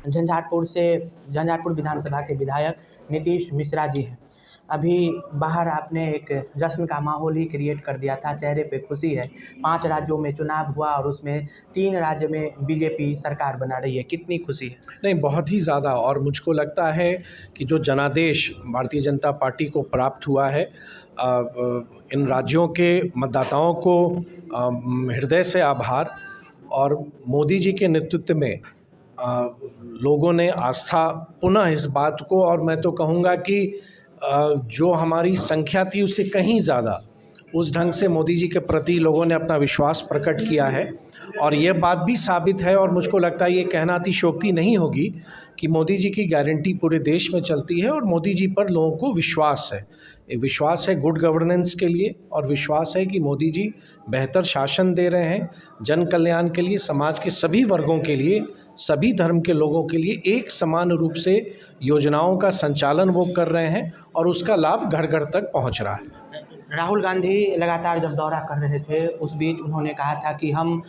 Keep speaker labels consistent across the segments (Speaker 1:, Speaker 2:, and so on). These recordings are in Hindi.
Speaker 1: झंझारपुर विधानसभा के विधायक नीतीश मिश्रा जी हैं। अभी बाहर आपने एक जश्न का माहौल ही क्रिएट कर दिया था, चेहरे पे खुशी है। 5 राज्यों में चुनाव हुआ और उसमें 3 राज्य में बीजेपी सरकार बना रही है, कितनी खुशी है?
Speaker 2: नहीं, बहुत ही ज़्यादा। और मुझको लगता है कि जो जनादेश भारतीय जनता पार्टी को प्राप्त हुआ है, इन राज्यों के मतदाताओं को हृदय से आभार। और मोदी जी के नेतृत्व में लोगों ने आस्था पुनः इस बात को, और मैं तो कहूँगा कि जो हमारी संख्या थी उससे कहीं ज़्यादा उस ढंग से मोदी जी के प्रति लोगों ने अपना विश्वास प्रकट किया है। और ये बात भी साबित है, और मुझको लगता है ये कहना अतिशयोक्ति नहीं होगी कि मोदी जी की गारंटी पूरे देश में चलती है और मोदी जी पर लोगों को विश्वास है। ये विश्वास है गुड गवर्नेंस के लिए, और विश्वास है कि मोदी जी बेहतर शासन दे रहे हैं, जन कल्याण के लिए, समाज के सभी वर्गों के लिए, सभी धर्म के लोगों के लिए एक समान रूप से योजनाओं का संचालन वो कर रहे हैं, और उसका लाभ घर घर तक पहुँच रहा है।
Speaker 1: राहुल गांधी लगातार जब दौरा कर रहे थे उस बीच उन्होंने कहा था कि हम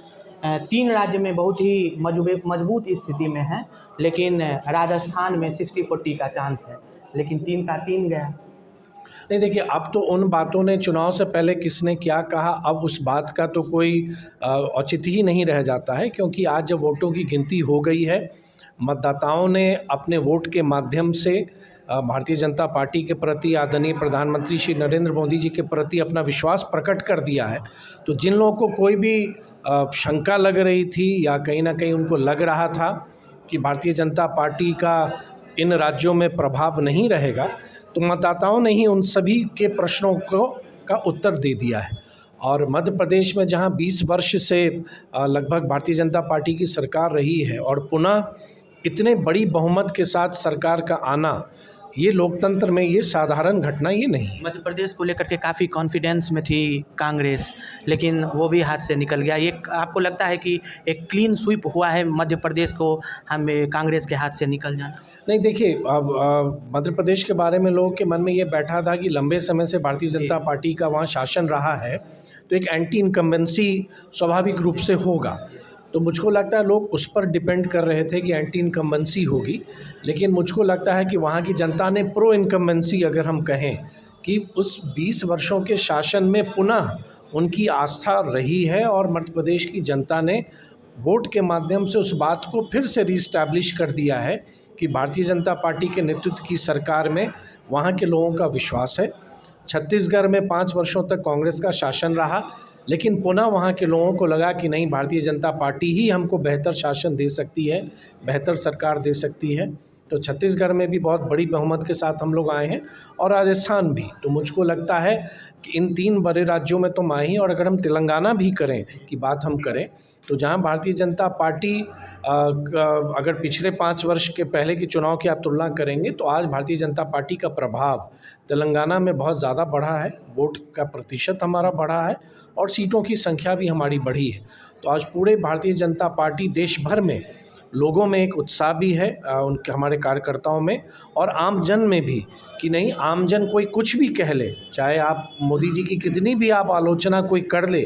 Speaker 1: 3 राज्य में बहुत ही मजबूत स्थिति में हैं, लेकिन राजस्थान में 60-40 का चांस है, लेकिन 3 का 3 गया।
Speaker 2: नहीं, देखिए, अब तो उन बातों ने चुनाव से पहले किसने क्या कहा, अब उस बात का तो कोई औचित्य ही नहीं रह जाता है, क्योंकि आज जब वोटों की गिनती हो गई है, मतदाताओं ने अपने वोट के माध्यम से भारतीय जनता पार्टी के प्रति, आदरणीय प्रधानमंत्री श्री नरेंद्र मोदी जी के प्रति अपना विश्वास प्रकट कर दिया है। तो जिन लोगों को कोई भी शंका लग रही थी या कहीं ना कहीं उनको लग रहा था कि भारतीय जनता पार्टी का इन राज्यों में प्रभाव नहीं रहेगा, तो मतदाताओं ने ही उन सभी के प्रश्नों का उत्तर दे दिया है। और मध्य प्रदेश में जहां 20 वर्ष से लगभग भारतीय जनता पार्टी की सरकार रही है, और पुनः इतने बड़ी बहुमत के साथ सरकार का आना, ये लोकतंत्र में ये साधारण घटना ये नहीं है।
Speaker 1: मध्य प्रदेश को लेकर के काफ़ी कॉन्फिडेंस में थी कांग्रेस, लेकिन वो भी हाथ से निकल गया। ये आपको लगता है कि एक क्लीन स्वीप हुआ है मध्य प्रदेश को हमें कांग्रेस के हाथ से निकल जाना?
Speaker 2: नहीं, देखिए, अब मध्य प्रदेश के बारे में लोगों के मन में ये बैठा था कि लंबे समय से भारतीय जनता पार्टी का वहाँ शासन रहा है, तो एक एंटी इनकम्बेंसी स्वाभाविक रूप से होगा। तो मुझको लगता है लोग उस पर डिपेंड कर रहे थे कि एंटी इनकम्बेंसी होगी, लेकिन मुझको लगता है कि वहाँ की जनता ने प्रो इनकम्बेंसी, अगर हम कहें कि उस 20 वर्षों के शासन में पुनः उनकी आस्था रही है, और मध्य प्रदेश की जनता ने वोट के माध्यम से उस बात को फिर से रीस्टैब्लिश कर दिया है कि भारतीय जनता पार्टी के नेतृत्व की सरकार में वहाँ के लोगों का विश्वास है। छत्तीसगढ़ में 5 वर्षों तक कांग्रेस का शासन रहा, लेकिन पुनः वहाँ के लोगों को लगा कि नहीं, भारतीय जनता पार्टी ही हमको बेहतर शासन दे सकती है, बेहतर सरकार दे सकती है। तो छत्तीसगढ़ में भी बहुत बड़ी बहुमत के साथ हम लोग आए हैं, और राजस्थान भी। तो मुझको लगता है कि इन 3 बड़े राज्यों में तो हम आए ही। और अगर हम तेलंगाना भी करें की बात हम करें, तो जहां भारतीय जनता पार्टी अगर पिछले 5 वर्ष के पहले के चुनाव की आप तुलना करेंगे, तो आज भारतीय जनता पार्टी का प्रभाव तेलंगाना में बहुत ज़्यादा बढ़ा है, वोट का प्रतिशत हमारा बढ़ा है, और सीटों की संख्या भी हमारी बढ़ी है। तो आज पूरे भारतीय जनता पार्टी देश भर में लोगों में एक उत्साह भी है, उनके हमारे कार्यकर्ताओं में और आम जन में भी, कि नहीं, आम जन कोई कुछ भी कह ले, चाहे आप मोदी जी की कितनी भी आप आलोचना कोई कर ले,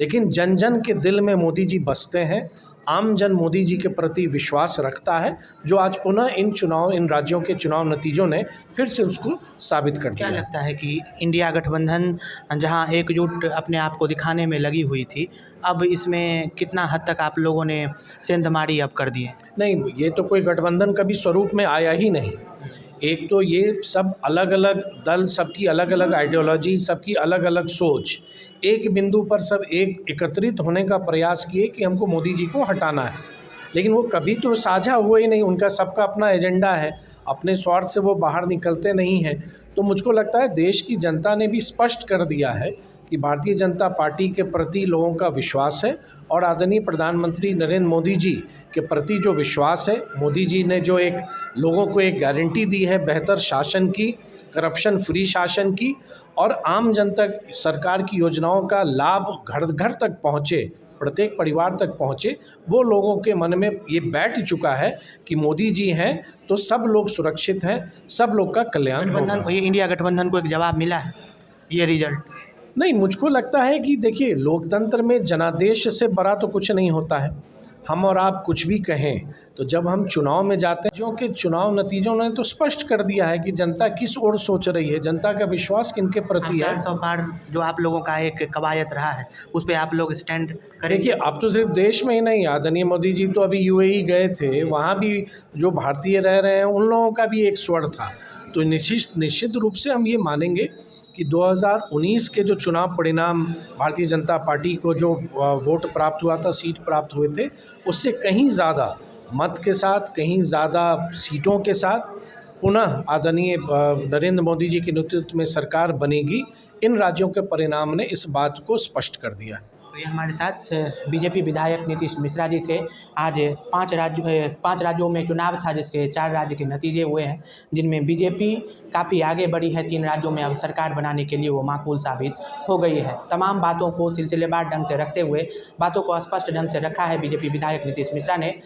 Speaker 2: लेकिन जन जन के दिल में मोदी जी बसते हैं। आम जन मोदी जी के प्रति विश्वास रखता है, जो आज पुनः इन राज्यों के चुनाव नतीजों ने फिर से उसको साबित कर दिया।
Speaker 1: क्या लगता है कि इंडिया गठबंधन जहां एकजुट अपने आप को दिखाने में लगी हुई थी, अब इसमें कितना हद तक आप लोगों ने सेंधमारी अब कर दी है?
Speaker 2: नहीं, ये तो कोई गठबंधन कभी स्वरूप में आया ही नहीं। एक तो ये सब अलग अलग दल, सबकी अलग अलग आइडियोलॉजी, सबकी अलग अलग सोच, एक बिंदु पर सब एकत्रित होने का प्रयास किए कि हमको मोदी जी को हटाना है, लेकिन वो कभी तो साझा हुए ही नहीं। उनका सबका अपना एजेंडा है, अपने स्वार्थ से वो बाहर निकलते नहीं हैं। तो मुझको लगता है देश की जनता ने भी स्पष्ट कर दिया है कि भारतीय जनता पार्टी के प्रति लोगों का विश्वास है, और आदरणीय प्रधानमंत्री नरेंद्र मोदी जी के प्रति जो विश्वास है, मोदी जी ने जो एक लोगों को एक गारंटी दी है बेहतर शासन की, करप्शन फ्री शासन की, और आम जन तक सरकार की योजनाओं का लाभ घर घर तक पहुँचे, प्रत्येक परिवार तक पहुँचे, वो लोगों के मन में ये बैठ चुका है कि मोदी जी हैं तो सब लोग सुरक्षित हैं, सब लोग का कल्याण होगा।
Speaker 1: ये इंडिया गठबंधन को एक जवाब मिला है ये रिजल्ट?
Speaker 2: नहीं, मुझको लगता है कि देखिए, लोकतंत्र में जनादेश से बड़ा तो कुछ नहीं होता है। हम और आप कुछ भी कहें, तो जब हम चुनाव में जाते हैं, जो कि चुनाव नतीजों ने तो स्पष्ट कर दिया है कि जनता किस ओर सोच रही है, जनता का विश्वास किनके प्रति है।
Speaker 1: 400 पार जो आप लोगों का एक कवायद रहा है, उस पे आप लोग स्टैंड करेंगे?
Speaker 2: देखिए, अब तो सिर्फ देश में ही नहीं, आदरणीय मोदी जी तो अभी यूएई गए थे, वहाँ भी जो भारतीय रह रहे हैं उन लोगों का भी एक स्वर था। तो निश्चित रूप से हम ये मानेंगे कि 2019 के जो चुनाव परिणाम भारतीय जनता पार्टी को जो वोट प्राप्त हुआ था, सीट प्राप्त हुए थे, उससे कहीं ज़्यादा मत के साथ, कहीं ज़्यादा सीटों के साथ पुनः आदरणीय नरेंद्र मोदी जी के नेतृत्व में सरकार बनेगी। इन राज्यों के परिणाम ने इस बात को स्पष्ट कर दिया।
Speaker 1: तो ये हमारे साथ बीजेपी विधायक नीतीश मिश्रा जी थे। आज 5 राज्यों में चुनाव था, जिसके 4 राज्य के नतीजे हुए हैं, जिनमें बीजेपी काफ़ी आगे बढ़ी है। 3 राज्यों में अब सरकार बनाने के लिए वो माकूल साबित हो गई है। तमाम बातों को सिलसिलेवार ढंग से रखते हुए, बातों को स्पष्ट ढंग से रखा है बीजेपी विधायक नीतीश मिश्रा ने।